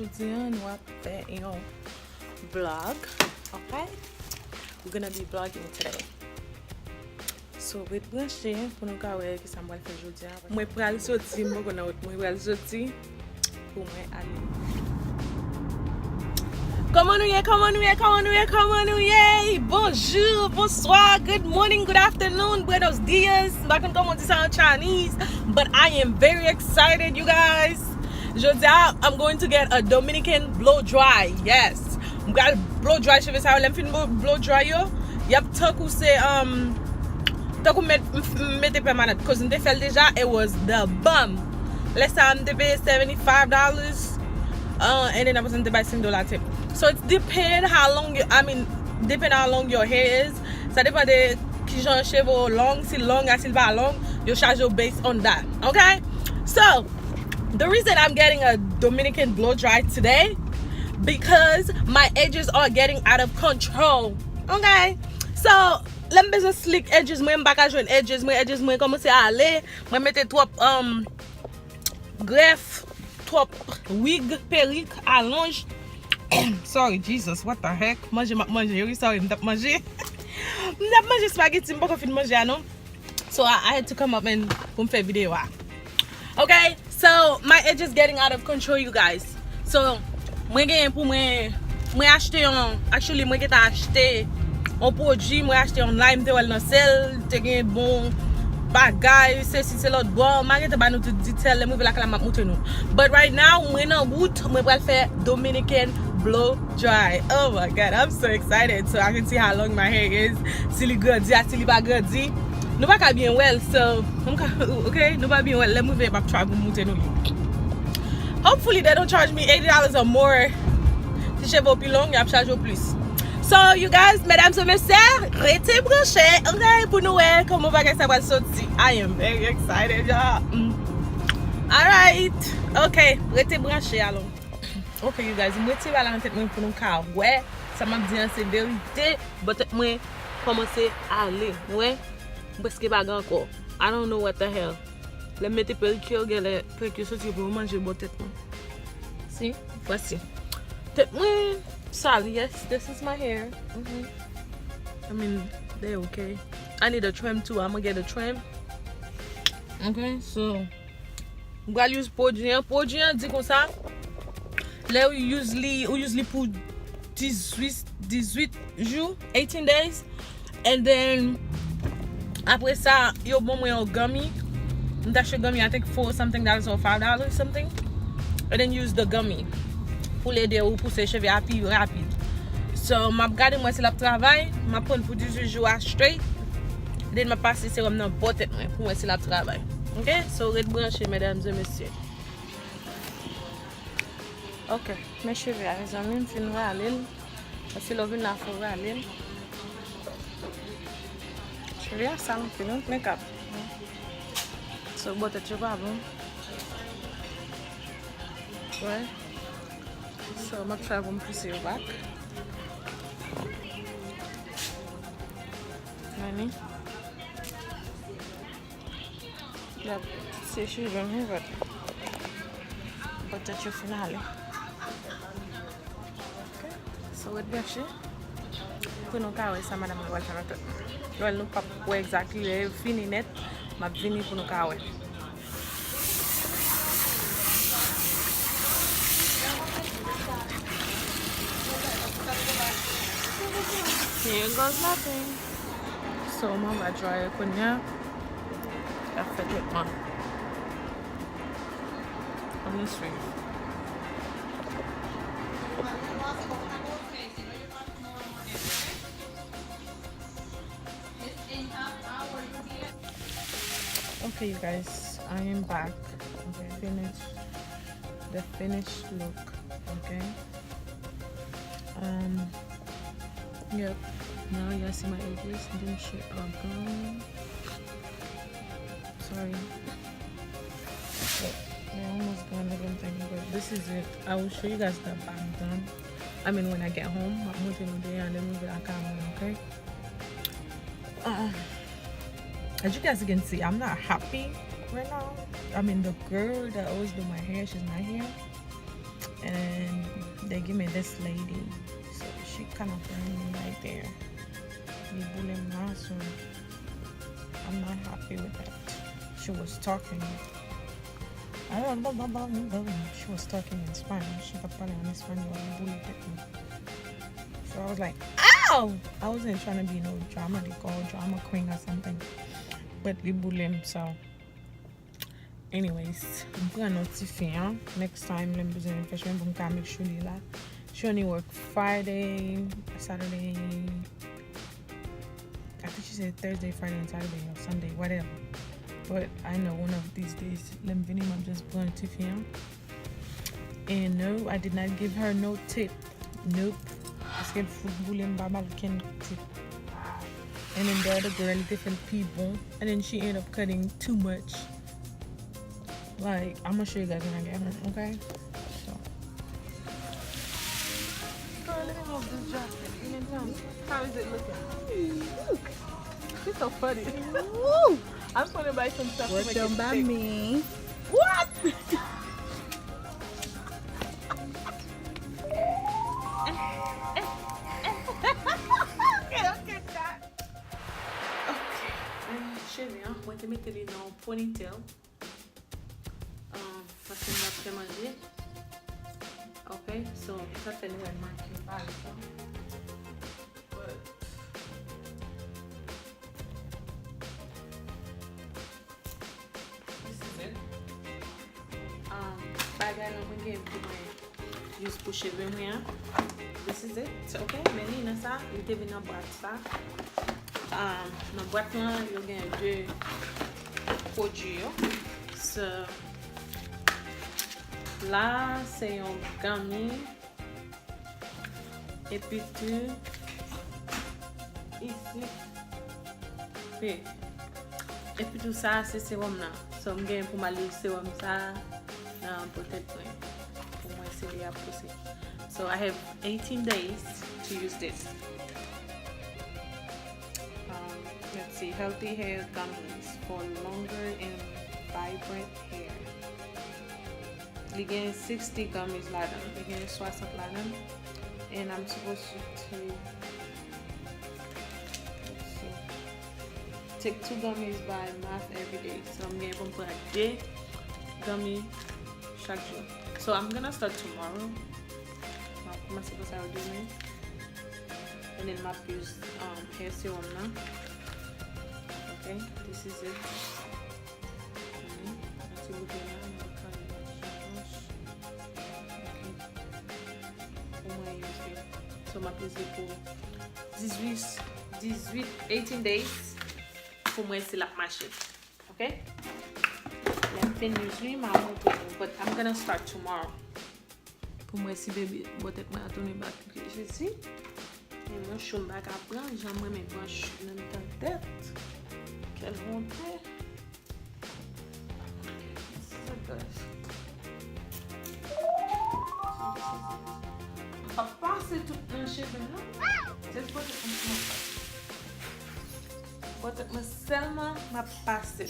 aujourd'hui, nous allons faire un vlog. Okay? We're gonna be vlogging today. So, we will brancher pour nous voir ce que ça va faire aujourd'hui. Moi, pour aller sortir, moi, pour aller sortir, pour moi aller. Comment nous y est? Bonjour, bonsoir, good morning, good afternoon, buenos dias. I can come on to sound Chinese, but I am very excited, you guys. I'm going to get a Dominican blow dry. Yes, I'm got a blow dry. Cheve sa let me blow dry yo. Yep, taku say taku mette permanent because in the fell deja it was the bum. Last time they paid $75. And then I was in the buy $6 tip. So it depends how long depend how long your hair is. Ça dépend de qui j'en cheveux long, si long, si pas long, you charge your based on that. Okay? So the reason I'm getting a Dominican blow dry today because my edges are getting out of control. Okay? So let me just slick edges, moi m'pa ka joine edges, moi commencer à aller, moi mettre trop greffe, trop wig, perruque, allonge. Sorry, Jesus, what the heck? Manger, sorry, m'tap manger. M'tap manger spaghetti, m'pa fin manger, non? So I had to come up and faire video. Okay, so my edge is getting out of control, you guys. So, moi gen pour moi acheter actually moi get acheter un produit, moi acheter online te wel nan sel, te gen bon bagay, c'est l'autre bon, moi get ba nou tout detail, moi la map monter nou. But right now, moi nan route, moi pral faire Dominican blow dry. Oh my god, I'm so excited. So I can see how long my hair is. Si li gadi, si li ba gadi. Nou pa ka bien well, so okay, nou pa bien well. Let me move back try monter nou. Hopefully they don't charge me $80 or more. Si cheveux plus long, y a charge plus. So you guys, mesdames et messieurs, restez branchés. Okay, pour nous voir comment va ça va sortir. I am very excited, y'all. Alright. Okay, restez branchés alors. Okay, you guys, moi tire à la tête pour nous car ouais, ça m'a dit c'est vérité, peut-être moi commencer à aller, ouais. Parce que pas encore. I don't know what the hell. Les mettre pellicule, les pellicule sortir pour manger bon tête. See? Voici. Tête moi, sorry, yes, this is my hair. I mean, they're okay. I need a trim too. I'm gonna get a trim. Okay, so I'm gonna use prodri. Prodri dit comme ça. Là, we usually put 18 jours, 18 days, and then après ça, you bon moi gummy. That's your gummy, I think for something that is or $5 something, and then use the gummy pour l'aider ou pour ses cheveux rapide. So, m'a gardé moi c'est la travail, m'a prendre pour 18 jours straight, then m'a passer sérum dans botte pour moi c'est la travail. Okay, so red branché mesdames et messieurs. Ok, mes cheveux, les amis, je vais aller. Parce que je vais aller. Je vais ça, je vais make-up. So, botte tu vas bon. Ouais. So, je vais faire pousser au bac. Nani? Yep, c'est cheveux, mais voilà. Botte tu finale. So with brush pour nous carrer ça madame va faire notre. Well, nous pas pour exactly fini net, m'a fini pour nous carrer. Here goes nothing. So mama dry konya. I fait it on this ring. Okay, you guys, I am back. Okay, the finished look. Okay. Yep. Now you see my edges. Them shit are gone. Sorry. They're almost gone. I don't think, but this is it. I will show you guys the back done. I mean, when I get home, I'm going to do it and then move it. I can't. Okay. As you guys can see, I'm not happy right now. I mean, the girl that always do my hair, she's not here, and they give me this lady. So she kind of burned me right there. Me bullying her, so I'm not happy with that. She was talking. She was talking in Spanish. She was talking in Spanish and bullied me. So I was like, ow! I wasn't trying to be no drama. They call drama queen or something. But we bully him, so. Anyways, I'm going to notify. Next time, I'm going to make sure that she only work Friday, Saturday. I think she said Thursday, Friday, and Saturday, or Sunday, whatever. But I know one of these days, I'm just going to film. And no, I did not give her no tip. Nope. I said football and Baba can tip. And then the other girl, different people. And then she ended up cutting too much. Like, I'm gonna show you guys when I get home, okay? So. Girl, let me move this jacket. How is it looking? She's so funny. Woo! I'm just gonna buy some stuff. What done by me? What? Okay, look at that. Okay. Cheve, what to mettre in un ponytail. Parce que après manger. Okay, so ça fait nous marquer par exemple. Bagay lang mwen gen pou mwen use pou cheve mwen. This is it. Okay, meni nan sa, yon te vin nan boat sa. Nan boat nan, yon gen de prodri yo. So, la, se yon gami. E pi tou, isi. Pe. E pi tou sa, se serum nan. So, mwen gen pou mali serum sa. So I have 18 days to use this. Let's see, healthy hair gummies for longer and vibrant hair. Again, 60 gummies laden. Again, 60 laden. And I'm supposed to take 2 gummies by mouth every day. So I'm going to put a day gummy. So I'm gonna start tomorrow. I'm supposed to do it. And then my use hair serum now. Okay, this is it. So my use for 18 days for my silap machine. Okay? Usually my but I'm gonna start tomorrow. Pour moi si bébé peut-être moi tourner back je sais et moi je suis back à prendre j'aimerais mes branches dans ta tête quelle honte on va passer tout un cheveu là c'est pas peut-être moi seulement m'a passé